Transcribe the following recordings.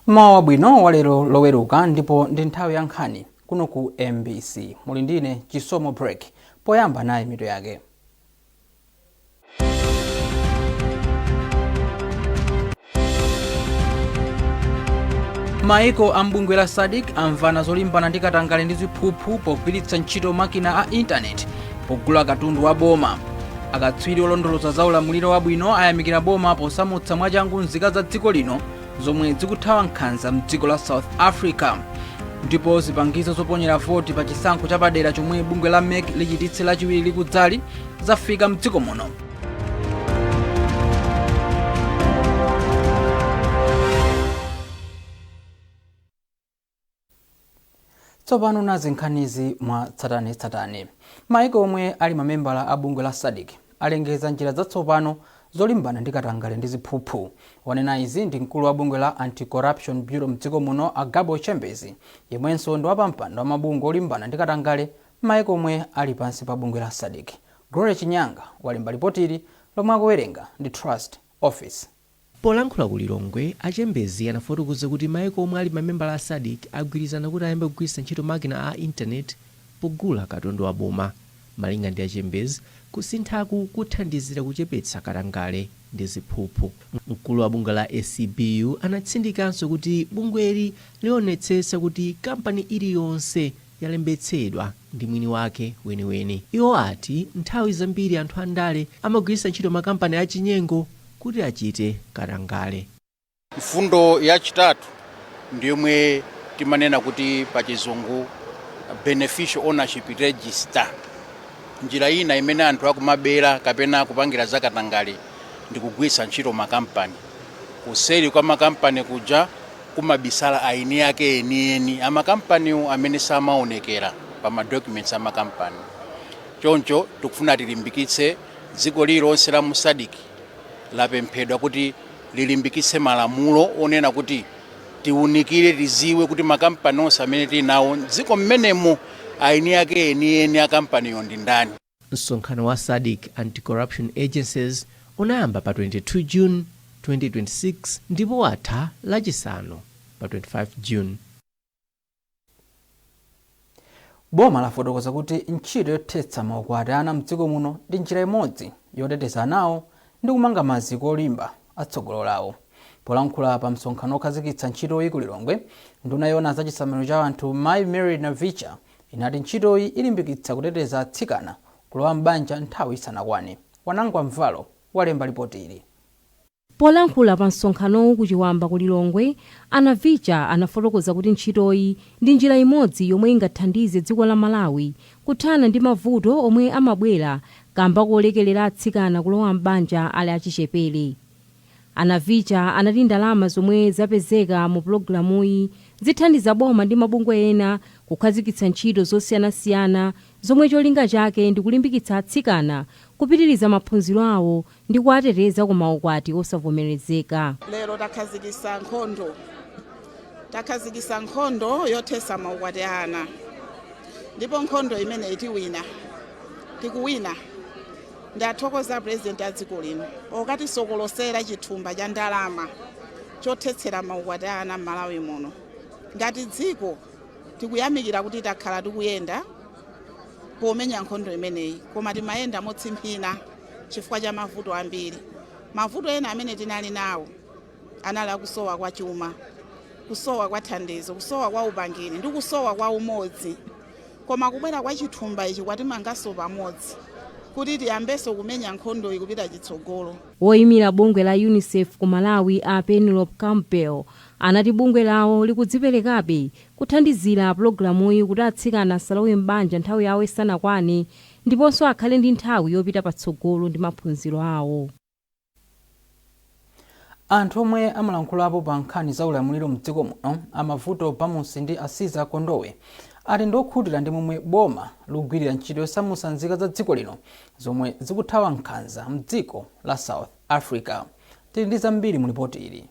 Mawa bwino walero loweruka ndipo ndi nthawi ya nkhani kuno ku MBC. Muli ndine Chisomo Break. Poyamba naye mitu yake. Maiko ambungwe la SADC amvana zolimbana ndi katangale ndi ziphuphu pogwiritsa ntchito makina a intaneti pogula katundu wa boma. Akatswiri olondoloza za ulamuliro wabwino ayamikira boma posamutsa mwachangu nzika za dziko lino zomwe zikuthawa nkhanza mdziko la South Africa. Ndipo zipangizo zoponyera voti pa chisankho chapadera chomwe bungwe la MEC lichititse lachiwiri likudzali zafika mdziko muno. Tsopano nazi nkhanizi mwa tsatanetsatane. Maiko omwe ali mamembala a bungwe la SADC alengeza njira zatsopano zolimbana ndi katangale ndi ziphuphu. Wanena izi ndi mkulu wa bungwe la Anti-Corruption Bureau mdziko muno Agabo Chambers, yemwenso ndi wapampando wa mabungwe olimbana ndi katangale maiko omwe ali pansi pa bungwe la SADC. Gloria Chinyanga walemba ripotili lomwe akuwerenga ndi Trust Office. Polankhula ku Lilongwe, Achembezi anafotokoza kuti maiko omwe ali mamembala a SADC agwirizana kuti ayambe kugwiritsa ntchito makina a intaneti pogula katundu wa boma. Malinga ndi Achembezi, kusinthaku kuthandizira kuchepetsa katangale ndi ziphuphu. Mkulu wa bungwe la ACBU anatsindikanso kuti bungweli lionetsetsa kuti kampani iliyonse yalembetsedwa ndi mwini wake weniweni. Iwo ati nthawi zambiri anthu andale amagwiritsa ntchito makampani achinyengo kuti achite katangale. Mfundo yachitatu ndiyomwe timanena kuti pa chizungu beneficial ownership register. Njira ina imene anthu akumabera kapena kupangira zakatangale ndi kugwiritsa ntchito makampani. Kuseri kwa makampani kuja kumabisala aini yake enieni amakampani amene samaonekera pa madocuments amakampani. Choncho tikufuna tilimbikitse dziko lilonse la mu SADC lapemphedwa kuti lilimbikitse malamulo onena kuti tiunikire tiziwe kuti makampani onse amene tinawo dziko mmenemo aini yake enieni a kampaniyo ndi ndani. Msonkhano wa SADC Anti-Corruption Agencies unayamba pa 22 June 2026 ndipo watha lachisanu pa 25 June. Boma lafotokoza kuti ntchito yothetsa maukwati ana mdziko muno ndi njira imodzi yoteteza anawo ndi kumanga maziko olimba atsogolo lawo. Polankhula pa msonkhano okhazikitsa ntchito ku Lilongwe, nduna yoona za chisamaliro cha anthu Mayi Mary Navicha inati ntchitoyi ilimbikitsa kuteteza atsikana kulowa m'banja nthawi isanakwane. Wanangwa Mvalo walemba ripoti ili. Polankhula pa msonkhano ku Chiwamba ku Lilongwe, Navicha anafotokoza kuti ntchitoyi ndi njira imodzi yomwe ingathandize dziko la Malawi kuthana ndi mavuto omwe amabwera kamba kolekelera atsikana kulowa m'banja ali achichepere. Navicha anati ndalama zomwe zapezeka mu pulogalamuyi zithandiza boma ndi mabungwe ena kukhazikitsa ntchito zosiyanasiyana zomwe cholinga chake ndi kulimbikitsa atsikana kupitiriza maphunziro awo ndi kuwateteza ku maukwati osavomerezeka. Lero takhazikitsa nkhondo yothetsa maukwati ana. Ndipo nkhondo imene tikuwina. Ndathokoza President a dziko lino okati sokolosera chithumba cha ndalama chothetsera maukwati ana m'Malawi muno. Ngati dziko tikuyamikira kuti takhala tikuyenda pomenya nkhondo imeneyi, koma timayenda motsimphina chifukwa cha mavuto ambiri. Mavuto ena amene tinali nawo anali akusowa kwa chuma, kusowa kwa thandizo, kusowa kwa upangiri ndi kusowa kwa umodzi. Koma kubwera kwa chithumba ichi kwatimanganso pamodzi kuti tiyambenso kumenya nkhondo ikupita chitsogolo. Woyimira bungwe la UNICEF ku Malawi a Penelope Campbell anati bungwe lawo likudziperekabe kuthandizira pulogalamuyi kuti atsikana asalowe m'banja nthawi yawo isanakwane ndiponso akhale ndi nthawi yopita patsogolo ndi maphunziro awo. Anthu omwe amalankhulapo pa nkhani za ulamuliro mdziko muno amavuto pamusi ndi Asiza Kondowe ati ndokhutira ndi momwe boma lugwirira ntchito yosamutsa nzika za dziko lino zomwe zikuthawa nkhanza mdziko la South Africa. Tili ndi zambiri mu ripoti ili.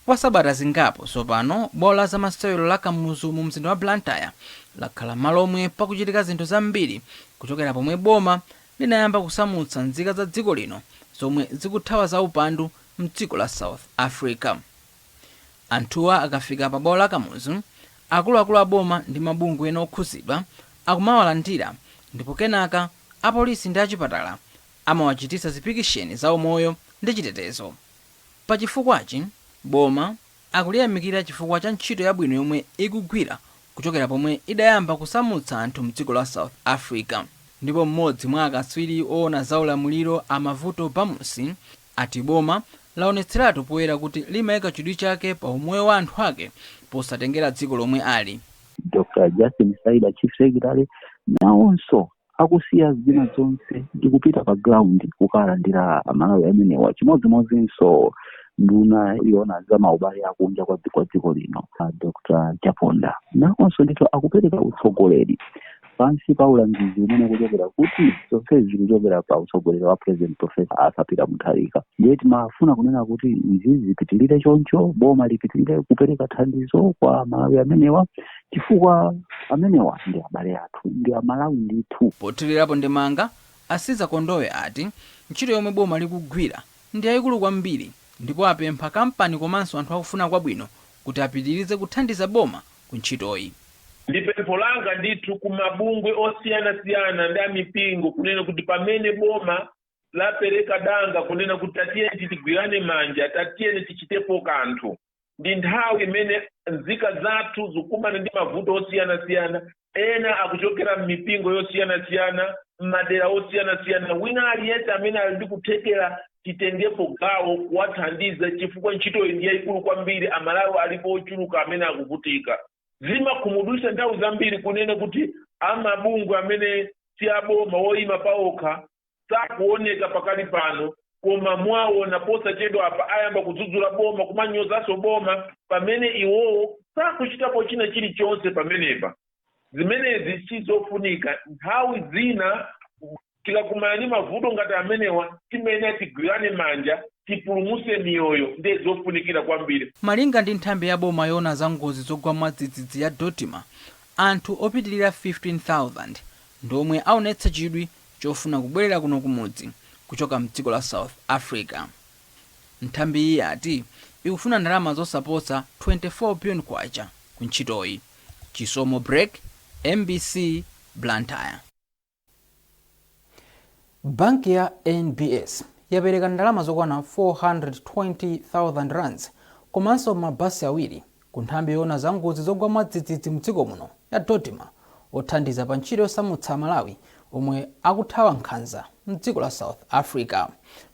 Kwa sabata zingapo tsopano bwalo la zamasewero la Kamuzu mu mzinda wa Blantyre lakhala malo omwe pakuchitika zinthu zambiri kuchokera pomwe boma linayamba kusamutsa nzika za dziko lino zomwe zikuthawa za upandu mdziko la South Africa. Anthuwa akafika pa bwalo la Kamuzu, akuluakulu a boma ndi mabungwe ena okhuzidwa akumawalandira, ndipo kenaka apolisi ndi achipatala amawachititsa zipikisheni za umoyo ndi chitetezo. Pa chifukwachi boma akuliyamikira chifukwa cha ntchito yabwino yomwe ikugwira kuchokera pomwe idayamba kusamutsa anthu mdziko la South Africa. Ndipo mmodzi mwa akatswiri oona za ulamuliro Amavuto Pamusi ati boma laonetseratu poyera kuti limayika chidwi chake pa umoyo wa anthu ake posatengera dziko lomwe ali. Dr. Justin Saida, Chief Secretary, nawonso akusiya zina zonse ndi kupita pa ground kukalandira amalawi amenewa chimodzimodzinso nduna iona za maubale akunja kwa dziko lino Dr. Chaponda nawonso ndithu akupereka utsogoleri pansi pa ulangizi umene kuchokera kuti zonse zikuchokera pa utsogoleri wa President Professor Arthur Peter Mutharika. Ndiye timafuna kunena kuti izi zipitilire choncho, boma lipitilire kupereka thandizo kwa amalawi amenewa chifukwa amenewa ndi abale athu, ndi amalawi ndithu. Pothirirapo ndemanga Asiza Kondowe ati ntchito yomwe boma likugwira ndi yayikulu kwambiri, ndipo apempha kampani komanso anthu akufuna kwabwino kuti apitirize kuthandiza boma ku ntchitoyi. Ndi pempho langa ndithu ku mabungwe osiyanasiyana ndi amipingo kunena kuti pamene boma lapereka danga kunena kuti tatiyeni tigwirane manja, tatiyeni tichitepo kanthu. Ndi nthawi imene nzika zathu zikumana ndi mavuto osiyanasiyana, ena akuchokera m'mipingo yosiyanasiyana, m'madera osiyanasiyana. Wina aliyense amene ali ndi kuthekera titengepo gawo kuwathandiza chifukwa ntchito iyi ndi yayikulu kwambiri, amalawi alipo ochuluka amene akuvutika. Zimakhumudwitsa nthawi zambiri kunena kuti amabungwe amene si aboma woyima paokha sakuoneka pakali pano, koma mwaona posachedwa apa ayamba kudzudzula boma, kumanyozanso boma pamene iwowo sakuchitapo china chilichonse pamenepa. Zimenezi sizofunika. Nthawi zina tikakumana ndi mavuto ngati amenewa timene tigwirane manja tipulumutse miyoyo ndi zofunikira kwambiri. Malinga ndi nthambi ya boma yoona za ngozi zogwa mwadzidzidzi ya Dotima, anthu opitilira 15,000 ndomwe aonetsa chidwi chofuna kubwerera kuno kumudzi kuchoka mdziko la South Africa. Nthambi iyi ati ikufuna ndalama zosaposa 24 billion kwacha ku ntchitoyi. Chisomo Break, MBC, Blantyre. Banki ya NBS yapereka ndalama zokwana 420,000 rands komanso mabasi awiri ku nthambi yoona za ngozi zogwa mwadzidzidzi mdziko muno ya Dotima othandiza pa ntchito yosamutsa Malawi omwe akuthawa nkhanza mdziko la South Africa.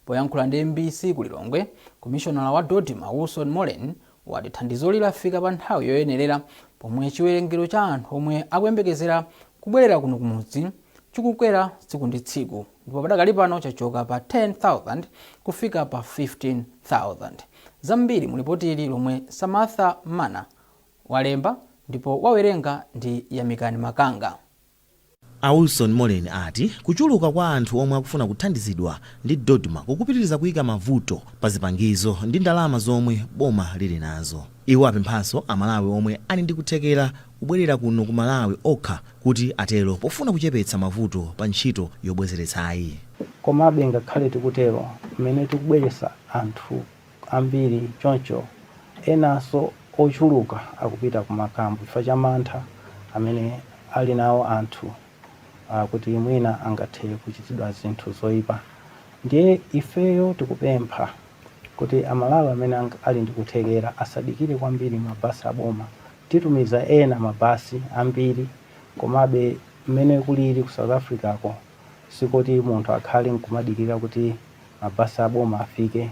Poyankhula ndi MBC ku Lilongwe, komishonala wa Dotima Wilson Molen wati thandizo lafika pa nthawi yoyenerera pomwe chiwerengero cha anthu omwe akuyembekezera kubwerera kuno kumudzi chikukwera tsiku ndi tsiku, ndipo padakali pano chachoka pa 10,000 kufika pa 15,000. Zambiri mulipotili lomwe Samantha Mana walemba ndipo wawerenga ndi Yamikani Makanga. Wilson Molen ati kuchuluka kwa anthu omwe akufuna kuthandizidwa ndi Dotima kukupitiriza kuyika mavuto pa zipangizo ndi ndalama zomwe boma lili nazo. Iwo apemphanso amalawi omwe ali ndi kuthekera kubwerera kuno ku Malawi okha kuti atero pofuna kuchepetsa mavuto pa ntchito yobwezeretsayi. Komabe ngakhale tikutero mmene tikubweretsa anthu ambiri choncho, enanso ochuluka akupita ku makambo chifukwa cha mantha amene ali nawo anthu kuti mwina angathe kuchitidwa zinthu zoyipa. Ndiye ifeyo tikupempha kuti amalawi amene ali ndi kuthekera asadikire kwambiri mabasi aboma. Titumiza ena mabasi ambiri, komabe mmene kulili ku South Africa ko sikuti munthu akhale nkumadikira kuti mabasi aboma afike.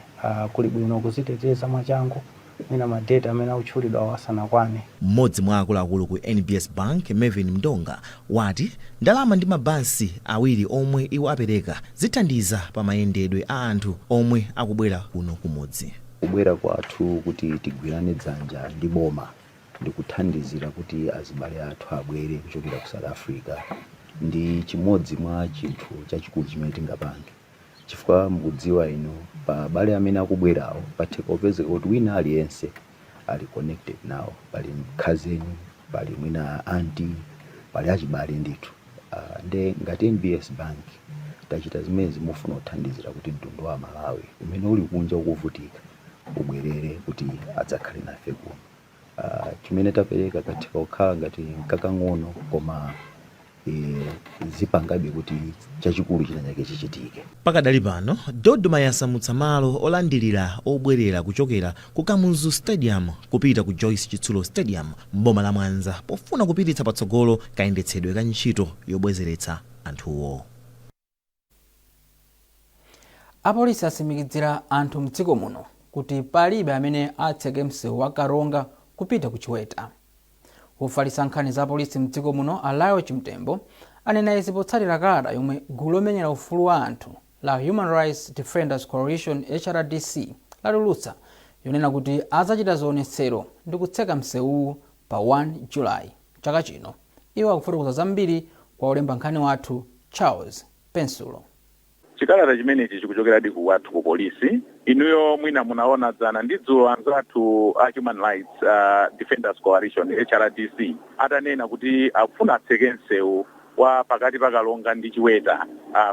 Kuli bwino kuziteteza mwachangu mwina madata amene akutchulidwa asanakwane. Mmodzi mwa akuluakulu ku NBS Bank, Mervyn Mdonga, wati ndalama ndi mabasi awiri omwe iwo apereka zithandiza pa mayendedwe a anthu omwe akubwera kuno kumudzi. Kubwera kwathu kuti tigwirane dzanja ndi boma ndi kuthandizira kuti azibale athu abwere kuchokera ku South Africa ndi chimodzi mwa chinthu chachikulu chimene tingapange, chifukwa mukudziwa ino pa bale amene akubwerawo patheka upezeka kuti wina aliyense ali connected nawo, pali mkhazeni, pali mwina anti, pali achibale ndithu. Nde ngati NBS Bank tachita zimene zimufuna kuthandizira kuti mtundu wa Malawi umene uli kunja ukuvutika ubwerere kuti adzakhale nafe kuno. chimene tapereka katika kukhala ngati kakang'ono koma zipangabe kuti chachikulu chinanyake chichitike. Pakadali pano Dodoma yasamutsa malo olandilira obwerera kuchokera ku Kamuzu Stadium kupita ku Joyce Chitsulo Stadium mboma la Mwanza pofuna kupititsa patsogolo kayendetsedwe ka ntchito yobwezeretsa anthuwo. Apolisi asimikizira anthu mdziko muno kuti palibe amene atseke msewu wa Karonga kupita ku Chiweta. Ufalitsa nkhani za polisi mdziko muno Alayo Chimtembo anena izi potsatira kalata yomwe gulu lomenyera ufulu wa anthu la Human Rights Defenders Coalition HRDC latulutsa yonena kuti adzachita zionetsero ndi kutseka msewu pa 1 July chaka chino. Iwo akufotokoza zambiri kwa olemba nkhani wathu Charles Pensulo. Chikalata chimenechi chikuchokeradi ku wathu ku polisi. Inuyo mwina munaona dzana ndidzo anzathu a Human Rights Defenders Coalition HRDC atanena kuti akufuna atseke msewu wa pakati pa Kalonga ndi Chiweta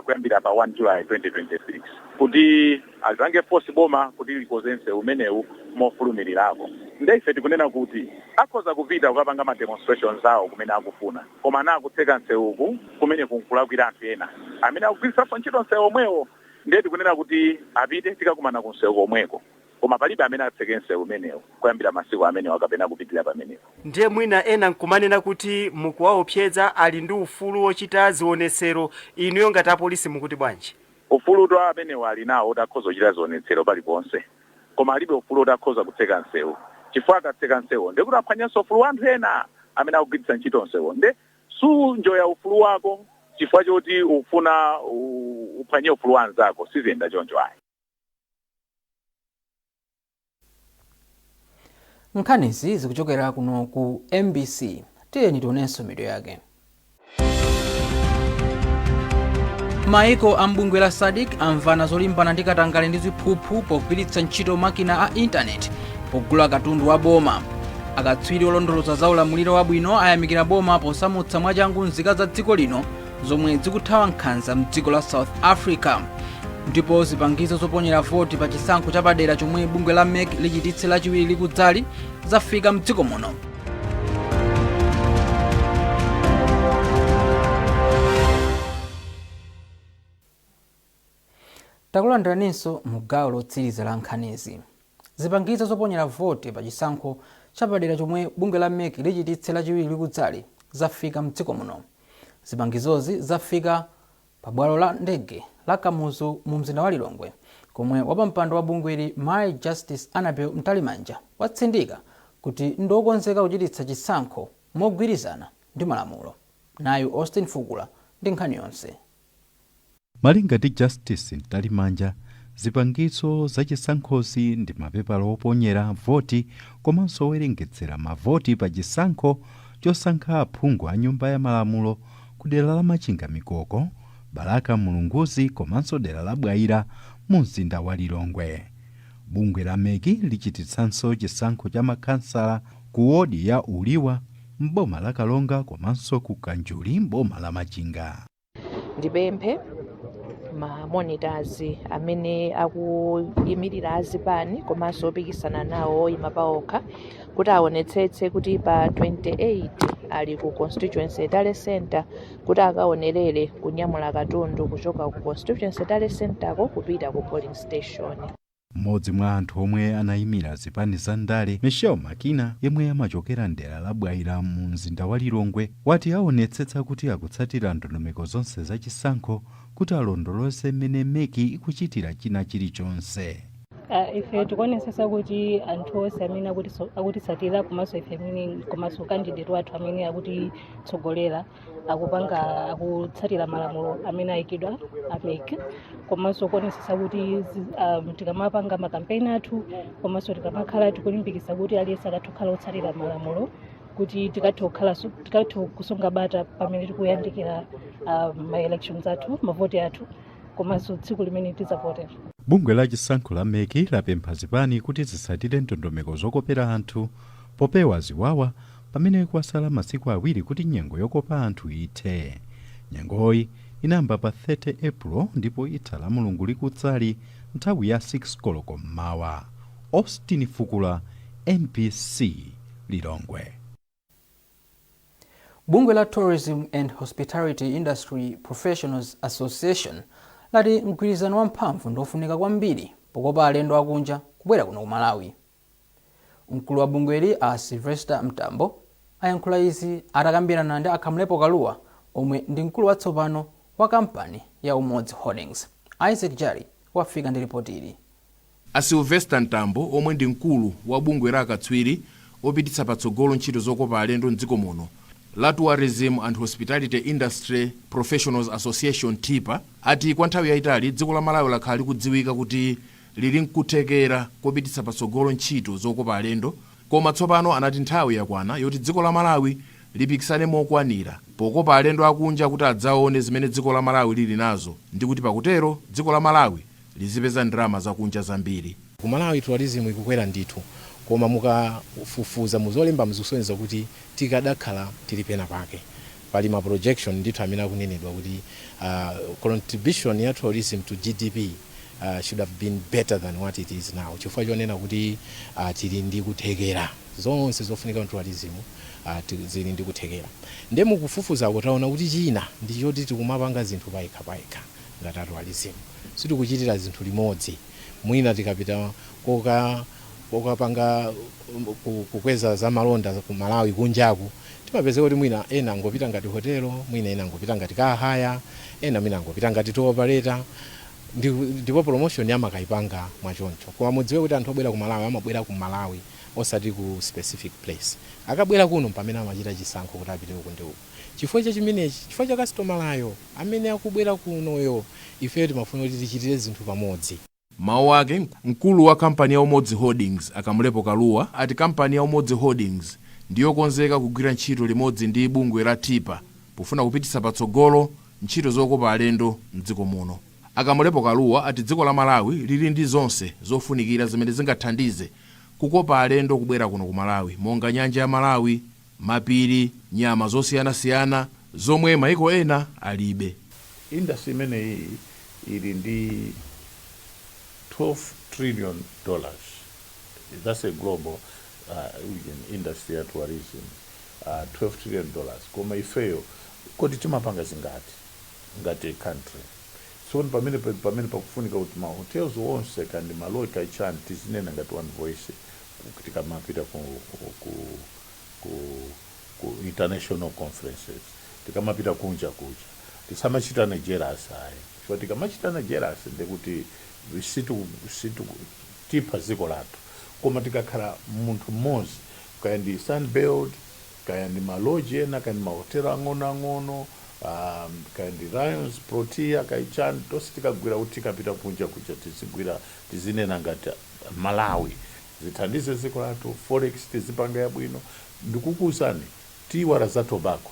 kuyambira pa 1 July 2026 kuti azange force boma kuti likoze msewu umenewu mofulumirirako. Ndeife tikunena kuti akhoza kupita kukapanga ma demonstrations awo kumene akufuna koma nakutseka msewuku kumene kunkulakwira anthu ena amene akugwiritsa ntchito msewu omwewo. Ndiye tikunena kuti apite tikakumana ku msewu omweko koma palibe amene atseke msewu umenewo kuyambira masiku amene wakapena kupitirira pamenepo. Ndiye mwina ena nkumanena kuti mukuwaopseza ali ndi ufulu wochita zionetsero. Inuyo ngati apolisi mukuti bwanji? Ufulu to amenewo ali nawo utakhoza kuchita zionetsero paliponse koma alibe ufulu utakhoza kutseka msewu. Chifukwa akatseka msewu ndiye kuti aphwanyanso ufulu wa anthu ena amene akugwiritsa ntchito msewu. Ndiye sunjoya ufulu wako chifukwa choti ufuna uphwanye ufulu wa anzako sizenda choncho ayi. Nkhanizi zikuchokera kuno ku MBC. Tiyeni tionenso mitu yake. Maiko ambungwe la SADC amvana zolimbana ndi katangale ndi ziphuphu pogwiritsa ntchito makina a intaneti pogula katundu wa boma. Akatswiri olondoloza za ulamuliro wabwino ayamikira boma posamutsa mwachangu nzika za dziko lino zomwe zikuthawa nkhanza mdziko la South Africa. Ndipo zipangizo zoponyera voti pa chisankho chapadera chomwe bungwe la MEC lichititse lachiwiri likudzali zafika mdziko muno. Takulandiraninso mu gawo lotsiriza la nkhanizi. Zipangizo zoponyera voti pa chisankho chapadera chomwe bungwe la MEC lichititse lachiwiri likudzali zafika mdziko muno. Zipangizozi zafika pa bwalo la ndege la Kamuzu mu mzinda wa Lilongwe komwe wapampando wa bungweli My Justice Annabel Mtalimanja watsindika kuti ndokonzeka kuchititsa chisankho mogwirizana ndi malamulo. Nayu Austin Fukula ndi nkhani yonse. Malinga ndi Justice Mtalimanja, zipangizo za chisankhozi ndi mapepala oponyera voti komanso owerengetsera mavoti pa chisankho chosankha aphungu a nyumba ya malamulo ku dera la Machinga Mikoko, Baraka Mulunguzi komanso dera la Bwaira mu mzinda wa Lilongwe. Bungwe la MEC lichititsanso chisankho cha makhansala ku wodi ya Uliwa mboma la Kalonga komanso ku Kanjuli mboma la Machinga. Ndipemphe ma monitors amene akuyimirira azipani komanso opikisana nawo imapaokha kuti aonetsetse kuti pa 28 ali ku constituency Tale Center kuti akaonerere kunyamula katundu kuchoka ku constituency Tale Center ko kupita ku polling station. Mmodzi mwa anthu omwe anayimira zipani za ndale, Michelle Makina, yemwe amachokera ndera la Bwaira mu mzinda wa Lilongwe, wati aonetsetsa kuti akutsatira ndondomeko zonse za chisankho kuti alondoloze mmene MEC ikuchitira china chilichonse. Ife tikuonetsetsa kuti anthu onse amene akutitsatira komanso ife amene komanso candidate wathu amene akutitsogolera akutsatira malamulo amene ayikidwa a MEC, komanso kuonetsetsa kuti tikamapanga makampeni athu komanso tikamakhala tikulimbikitsa kuti aliyense akatokhala otsatira malamulo kuti tikathe kusunga bata pamene tikuyandikira ma elections athu, mavoti athu komanso tsiku limene tidzavotera. Bungwe la chisankho la MEC lapempha zipani kuti zitsatire ndondomeko zokopera anthu popewa ziwawa pamene kwasala masiku awiri kuti nyengo yokopa anthu ithe. Nyengoyi inamba pa 30 April ndipo itha la Mulungu likudzali nthawi ya 6 koloko mmawa. Austin Fukula, MBC, Lilongwe. Bungwe la Tourism and Hospitality Industry Professionals Association lati mgwirizano wamphamvu ndofunika kwambiri pokopa alendo akunja kubwera kuno ku Malawi. Mkulu wa bungweli a Sylvester Mtambo ayankhula izi atakambirana ndi Akamlepo Kaluwa omwe ndi mkulu watsopano wa kampani ya Umodzi Holdings. Isaac Jari wafika ndi ripoti ili. A Sylvester Mtambo omwe ndi mkulu wa bungwe la akatswiri opititsa patsogolo ntchito zokopa alendo mdziko muno la Tourism and Hospitality Industry Professionals Association TIPA ati kwa nthawi yayitali dziko la Malawi lakhala likudziwika kuti lili nkuthekera kopititsa patsogolo ntchito zokopa alendo, koma tsopano anati nthawi yakwana yoti dziko la Malawi lipikisane mokwanira pokopa alendo akunja kuti adzaone zimene dziko la Malawi lili nazo ndi kuti pakutero dziko la Malawi lizipeza ndalama zakunja zambiri. Ku Malawi tourism ikukwera ndithu, koma mukafufuza muzolemba muzisonyeza kuti tikadakhala tili pena pake. Pali ma projection ndithu amene akunenedwa kuti contribution ya tourism to GDP should have been better than what it is now. Chifukwa chonena kuti tili ndi kuthekera zonse zofunika mu tourism zili ndi kuthekera. Nde mukufufuza kutaona kuti china ndi choti tikumapanga zinthu paika ngati tourism. Sitikuchitira zinthu limodzi. Mwina tikapita kokapanga kukweza za malonda ku Malawi kunjaku, timapeza kuti mwina ena ngopita ngati hotelo, mwina ena ngopita ngati kahaya, ena mwina ngopita ngati tour operator, ndipo promotion yamakaipanga mwachoncho. Kwa mudziwe kuti anthu obwera ku Malawi amabwera ku Malawi osati ku specific place. Akabwera kuno pamene amachita chisankho kuti apite uku ndi uku. Chifukwa cha chimenechi, chifukwa cha customer layo amene akubwera kunoyo, ife timafuna kuti tichitire zinthu pamodzi. Mawu ake mkulu wa kampani ya Umodzi Holdings Akamlepo Kaluwa ati kampani ya Umodzi Holdings ndiyo konzeka kugwira ntchito limodzi ndi bungwe la TIPA pofuna kupititsa patsogolo ntchito zokopa alendo mdziko muno. Akamlepo Kaluwa ati dziko la Malawi lili ndi zonse zofunikira zimene zingathandize kukopa alendo kubwera kuno ku Malawi, monga nyanja ya Malawi, mapiri, nyama zosiyanasiyana zomwe maiko ena alibe. Industry imene ili ndi $12 trillion. That's a global industry ya tourism. $12 trillion. Koma ifeyo kodi timapanga zingati ngati country. So pamene pakufunika kuti ma hotels onse kandi malo kaichani tizinena ngati one voice kutika mapita ku international conferences. Tikamapita kunja tisamachita na jealous ayi. So tikamachita na jealous ndekuti situ TIPA ziko lathu. Koma tikakhala munthu mmodzi kaya ndi Sunbelt, kaya ndi maloji ena, kaya ndi mahotela ang'ono, kaya ndi Lions, Protea, Kaichani, tonse tikagwira kuti tikapita kunja tizigwira tizinena ngati Malawi zithandize ziko lathu, forex tizipanga yabwino. Ndikukuwuzani tiwala za tobacco.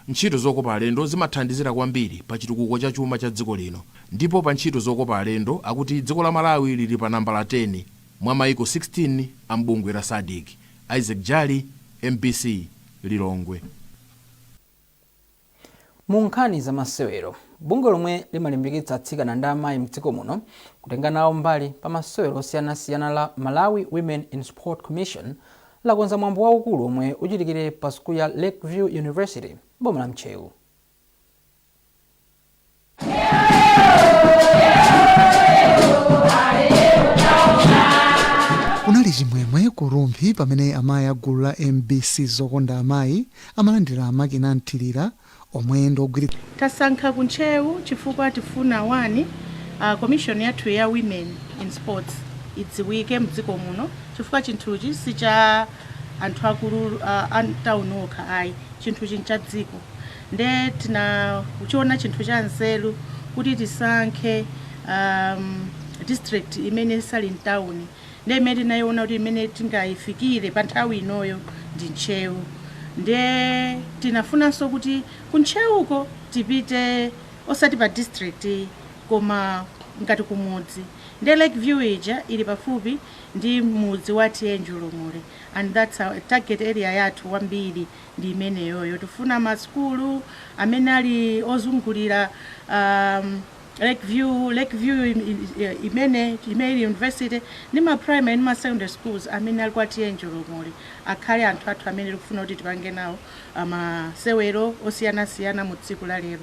Ntchito zokopa alendo zimathandizira kwambiri pa chitukuko cha chuma cha dziko lino, ndipo pa ntchito zokopa alendo akuti dziko la Malawi lili pa nambala 10 mwa maiko 16 a mbungwe la SADC. Isaac Jali, MBC, Lilongwe. Mu nkhani za masewero, bungwe lomwe limalimbikitsa atsikana ndi amayi mdziko muno kutenga nawo mbali pa masewero osiyanasiyana la Malawi Women in Sport Commission lakonza mwambo waukulu omwe uchitikire pa sukulu ya Lakeview University boma la Mchewu. Kunali chimwemwe ku Rumpi pamene amayi a gulu la MBC zokonda amayi amalandira makina amthirira omwe ndogwiritsa. Tasankha ku Mchewu chifukwa tifuna wani commission yathu ya Women in Sports idziwike mdziko muno, chifukwa chinthuchi si cha anthu akulu antaunoka ayi, chinthuchi cha dziko. Nde kuchiona chinthu cha nzeru kuti tisankhe district imene sali mtown. Nde imene tinayiona kuti imene tingayifikire pa nthawi inoyo ndi Mchewu. Nde tinafunanso kuti ku Mchewuko tipite osati pa district koma ngati kumudzi. Nde Lakeview ija ili pafupi ndi mudzi wa Tienjulumule, and that's our target area yathu wambiri ndi imeneyoyo. Tifuna maskulu amene ali ozungulira Lakeview imene university ni ma primary ni ma secondary schools amene ali kwatiye njolomole akhale anthu athu amene tikufuna kuti tipange nawo masewero osiyanasiyana mu tsiku la lero.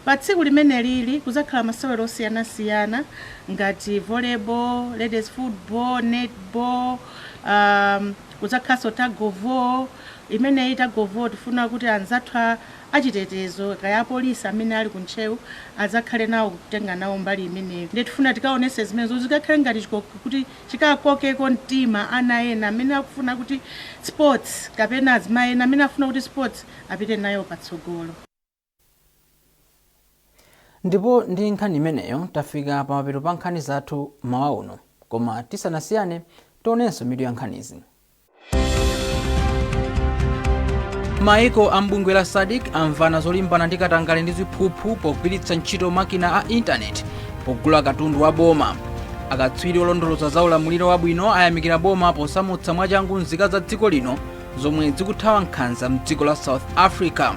Pa tsiku limene lili kuzakhala masewero osiyanasiyana ngati volleyball, ladies football, netball, kuzakhaso tagovo imene tagovo tifuna kuti anzathu achitetezo kaya polisi amene ali kuntcheu azakhale nawo kutenga nawo mbali imeneyo. Ndi tifuna tikaonese zimenezo zikakhale ngati kuti chikakokeko mtima ana ena amene akufuna kuti sports kapena azimayi ena amene afuna kuti sports apite nayo patsogolo. Ndipo ndi nkhani imeneyo tafika pa mapeto pa nkhani zathu mawa uno, koma tisanasiyane tionenso mitu ya nkhanizi. Maiko ambungwe la SADC amvana zolimbana ndi katangale ndi ziphuphu pogwiritsa ntchito makina a intaneti pogula katundu wa boma. Akatswiri olondoloza za ulamuliro wabwino ayamikira boma posamutsa mwachangu nzika za dziko lino zomwe zikuthawa nkhanza mdziko la South Africa.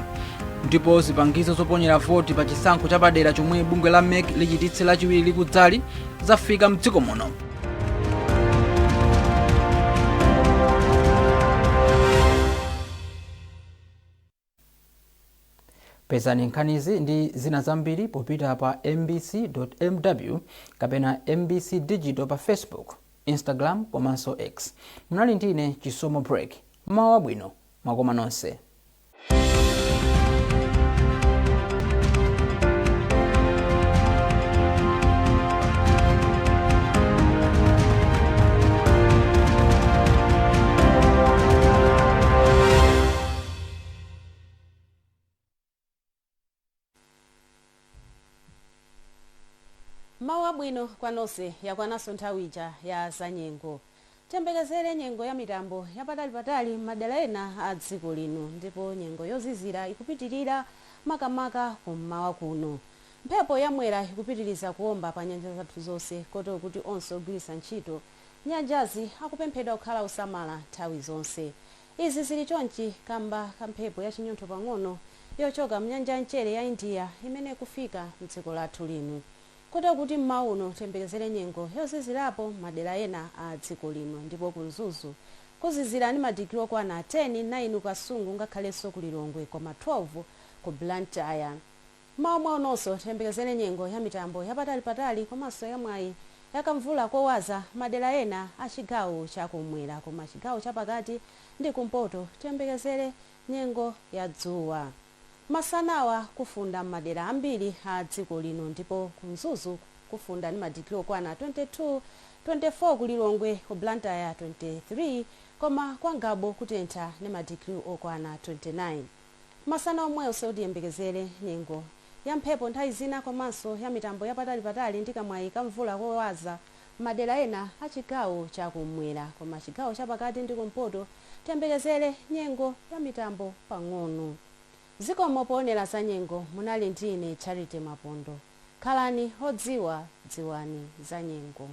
Ndipo zipangizo zoponyera voti pa chisankho chapadera chomwe bungwe la MEC lichititse lachiwiri likudzali zafika mdziko muno. Pezani nkhanizi ndi zina zambiri popita pa mbc.mw kapena mbc digital pa Facebook, Instagram komanso X. Munali ndine Chisomo Break. Mawa abwino mwakoma nonse. Mawa bwino kwa nonse yakwananso nthawi ija ya zanyengo. Tembekezere nyengo ya mitambo yapatali madera ena a dziko lino, ndipo nyengo yozizira ikupitirira makamaka kummawa kuno. Mphepo yamwera ikupitiriza kuomba pa nyanja zathu zonse, kotero kuti onse ogwiritsa ntchito nyanjazi akupemphedwa kukhala osamala nthawi zonse. Izi zili chonchi kamba ka mphepo ya chinyontho pang'ono yochoka mnyanja ya Mchere ya India imene kufika mdziko lathu lino. Kotero kuti mmawa uno tembekezere nyengo yozizirapo madera ena a dziko lino, ndipo ku Mzuzu kuzizira ndi madigiri okwana 10, 9 Kasungu ngakhalenso ku Lilongwe koma 12 ku Blantyre. Mmawa unonso tembekezere nyengo ya mitambo yapatali komanso yamwayi yakamvula kowaza madera ena a chigawo chakumwera, koma chigawo chapakati ndi kumpoto tembekezere nyengo ya dzuwa. Masanawa kufunda madera ambiri a dziko lino, ndipo ku Mzuzu kufunda ndi madigiri okwana 22, 24 ku Lilongwe, ku Blantyre 23, koma kwa Ngabo kutentha ndi madigiri okwana 29. Masana omwe osodiyembekezere nyengo ya mphepo nthawi zina komanso ya mitambo yapatali ndi kamwayi kamvula kowaza madera ena a chigawo chakumwera, koma chigawo chapakati ndi kumpoto tembekezere nyengo ya mitambo pang'ono. Zikomo poonera za nyengo munali ndine Charity Mapondo. Khalani odziwa dziwani za nyengo.